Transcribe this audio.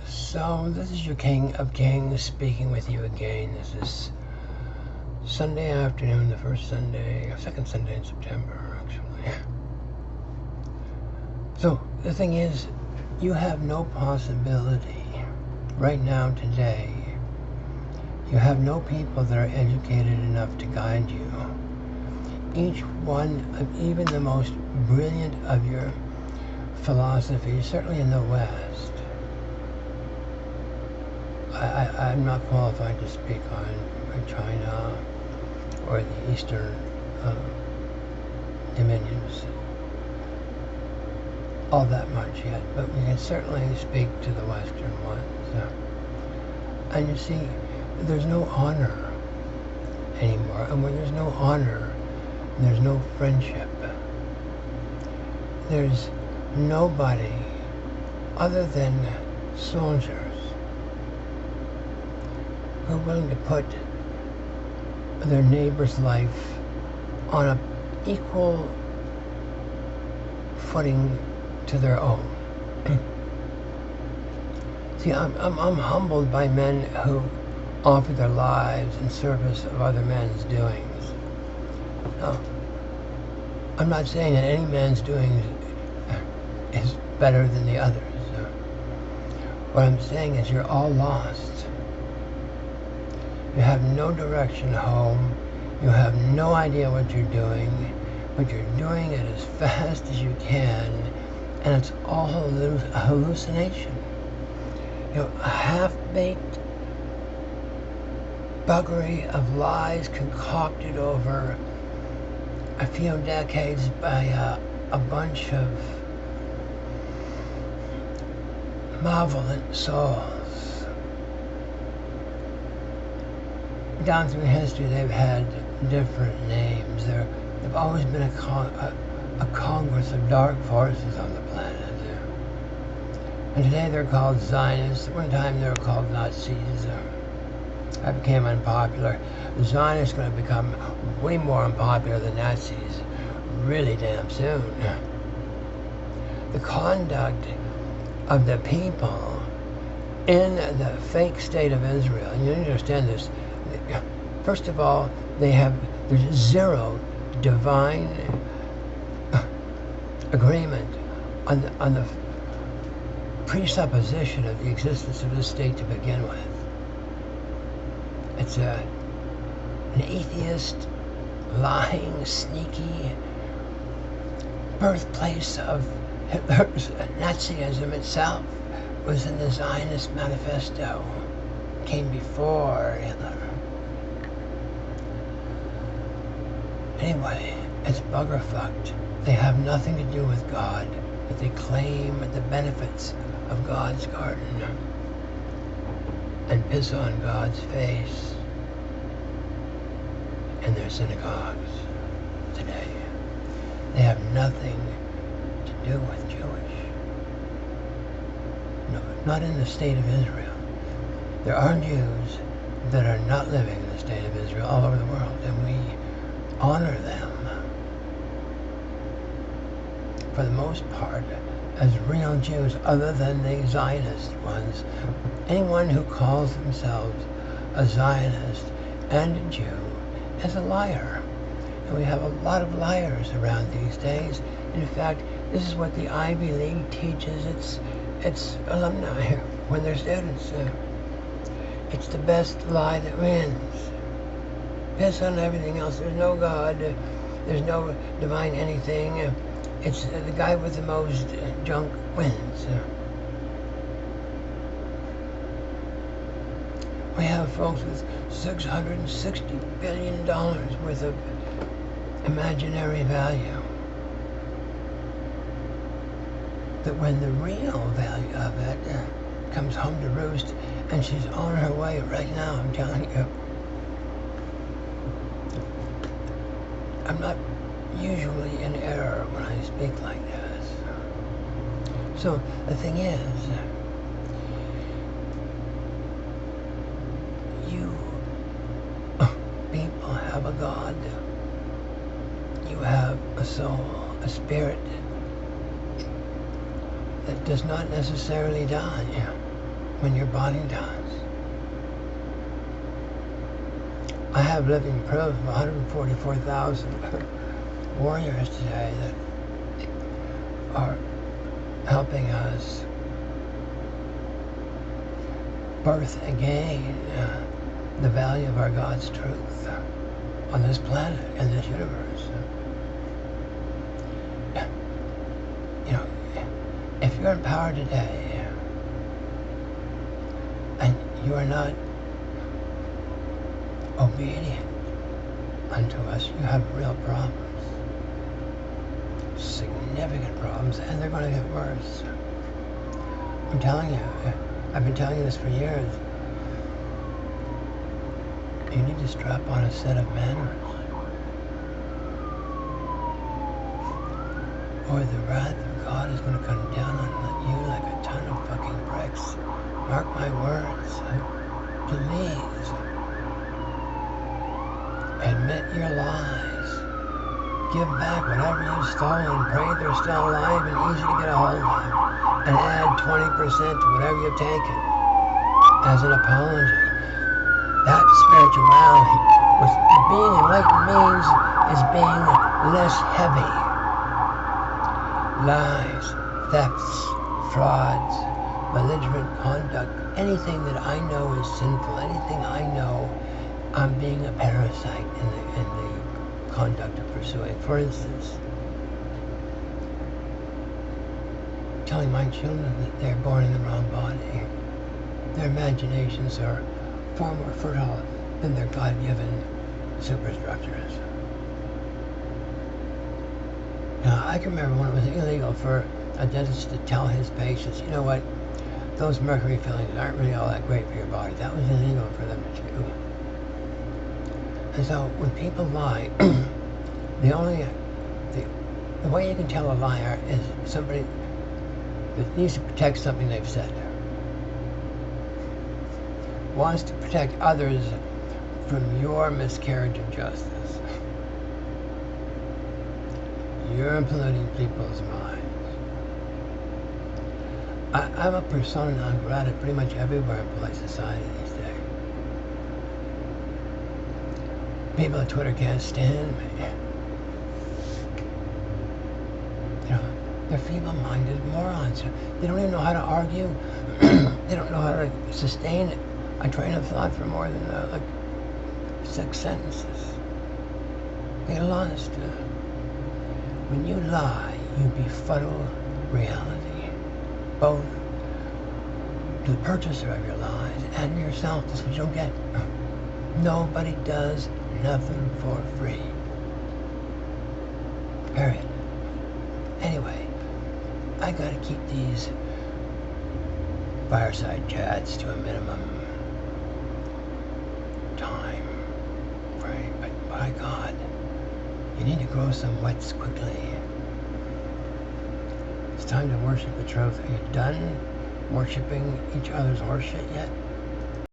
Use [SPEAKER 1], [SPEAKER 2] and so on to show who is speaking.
[SPEAKER 1] So this is your King of Kings speaking with you again. This is Sunday afternoon, the second Sunday in September, actually. So the thing is, you have no possibility right now, today. You have no people that are educated enough to guide you. Each one, even the most brilliant of your philosophies, certainly in the West, I'm not qualified to speak on China or the Eastern dominions all that much yet, but we can certainly speak to the Western ones. And you see, there's no honor anymore, and when there's no honor, there's no friendship. There's nobody other than soldiers who are willing to put their neighbor's life on an equal footing to their own. See, I'm humbled by men who offer their lives in service of other men's doings. Now, I'm not saying that any man's doings is better than the others. What I'm saying is you're all lost. You have no direction home. You have no idea what you're doing, but you're doing it as fast as you can, and it's all a hallucination. You know, a half-baked buggery of lies concocted over a few decades by a bunch of malevolent souls. Down through history, they've had different names. They've always been a congress of dark forces on the planet. And today they're called Zionists. At one time they were called Nazis. That became unpopular. The Zionists are going to become way more unpopular than Nazis really damn soon. The conduct of the people in the fake state of Israel, and you understand this, first of all, there's zero divine agreement on the presupposition of the existence of this state to begin with. It's an atheist, lying, sneaky birthplace of Hitler's Nazism itself. Was in the Zionist manifesto. Came before Hitler. Anyway, it's bugger-fucked. They have nothing to do with God, but they claim the benefits of God's garden and piss on God's face in their synagogues today. They have nothing to do with Jewish. No, not in the state of Israel. There are Jews that are not living in the state of Israel all over the world, and we honor them for the most part as real Jews, other than the Zionist ones. Anyone who calls themselves a Zionist and a Jew is a liar. And we have a lot of liars around these days. In fact, this is what the Ivy League teaches its alumni when they're students. It's the best lie that wins. Piss on everything else. There's no God. There's no divine anything. It's the guy with the most junk wins. We have folks with $660 billion worth of imaginary value. That when the real value of it comes home to roost, and she's on her way right now, I'm telling you. I'm not usually in error when I speak like this. So the thing is, you people have a God. You have a soul, a spirit that does not necessarily die. when your body does. I have living proof of 144,000 warriors today that are helping us birth again the value of our God's truth on this planet and this universe. You know, if you're in power today and you are not obedient unto us, you have real problems. Significant problems, and they're going to get worse. I'm telling you, I've been telling you this for years. You need to strap on a set of manners, or the wrath of God is going to come down on you like a ton of fucking bricks. Mark my words. Please admit your lies. Give back whatever you've stolen. Pray they're still alive and easy to get a hold of, and add 20% to whatever you've taken as an apology. That spirituality, what being enlightened means, is being less heavy. Lies, thefts, frauds, belligerent conduct, anything that I know is sinful, anything I know I'm being a parasite in the conduct of pursuing. For instance, telling my children that they're born in the wrong body. Their imaginations are far more fertile than their God-given superstructures. Now, I can remember when it was illegal for a dentist to tell his patients, you know what, those mercury fillings aren't really all that great for your body. That was illegal for them to do. And so when people lie, the way you can tell a liar is somebody that needs to protect something they've said. Wants to protect others from your miscarriage of justice. You're polluting people's minds. I'm a persona non grata pretty much everywhere in polite society these days. People at Twitter can't stand me. You know, they're feeble-minded morons. They don't even know how to argue. They don't know how to sustain a train of thought for more than like 6 sentences. They lost. When you lie, you befuddle reality, both to the purchaser of your lies and yourself. That's what you'll get. Nobody does nothing for free. Period. Anyway, I gotta keep these fireside chats to a minimum time, right? But by God, you need to grow some wits quickly. It's time to worship the truth. Are you done worshiping each other's horseshit yet?